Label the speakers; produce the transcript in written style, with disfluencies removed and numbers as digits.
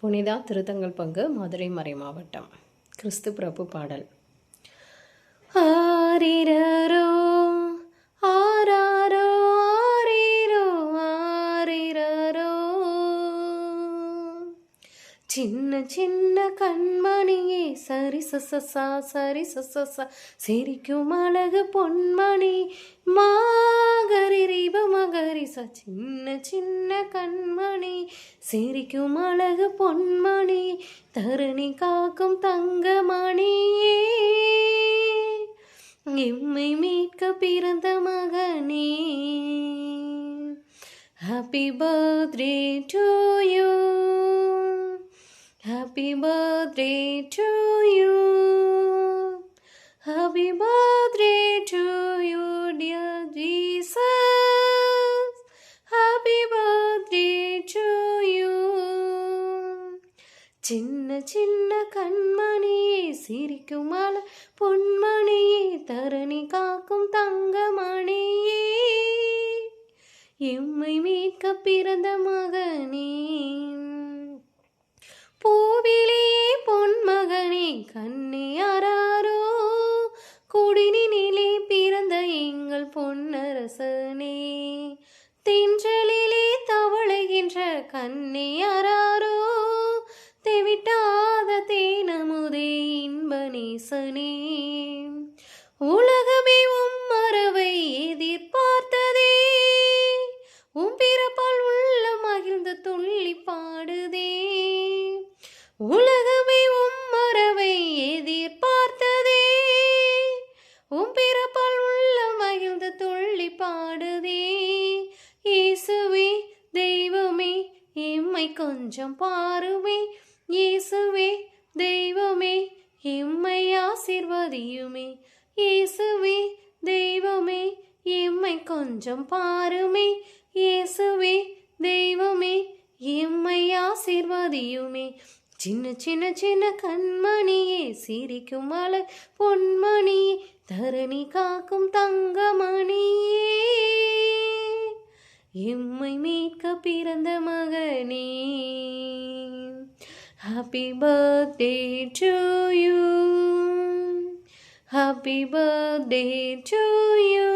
Speaker 1: புனிதா திருத்தங்கள் பங்கு, மதுரை மறை மாவட்டம். கிறிஸ்து பிறப்பு பாடல். ஆரிரரோ ஆராரோ ஆரிரோ ஆரிரரோ, சின்ன சின்ன கண்மணியே சரி சசா சரி சசா, சிரிக்கும் அழகு பொன்மணி மாகரி மகரிச, சின்ன சின்ன கண்மணி சிரிக்கும் அழகு பொன்மணி, தரணி காக்கும் தங்கமணியே, எம்மை மீட்க பிறந்த மகனே. Happy birthday to you, happy birthday to you, happy birthday to you dear Jesus, happy birthday to you. சின்ன சின்ன கண்மணியே சிரிக்கும் அழ பொன்மணியே, தரணி காக்கும் தங்கமணியே, எம்மை மீட்க பிறந்த மகனே. பூவிலேயே பொன்மகனே கன்னியாரோ, குடினிலே பிறந்த எங்கள் பொன்னரசனே, தென்றலிலே தவளைகின்ற கன்னியாரோ, தெவிட்டாத தேனமுதே இன்பநேசனே, உலகமே உம்மரவை எதிர்பார்த்ததே, உம் பிறப்பால் உள்ள மகிழ்ந்து துள்ளி பாடுதே, உலகமே உம்மரவை எதிர்பார்த்ததே, உம் பிறப்பால் உள்ள மகிழ்ந்து துள்ளி பாடுதே, இயேசுவே தெய்வமே எம்மை கொஞ்சம் பாருமே, இயேசுவே தெய்வமே எம்மை ஆசீர்வதியுமே, இயேசுவே தெய்வமே எம்மை கொஞ்சம் பாருமே, இயேசுவே தெய்வமே எம்மை ஆசீர்வதியுமே. சின்ன சின்ன சின்ன கண்மணியே சிரிக்கும் அழ பொன்மணியே, தரணி காக்கும் தங்கமணியே, எம்மை மீட்க பிறந்த மகனே. Happy birthday to you, happy birthday to you.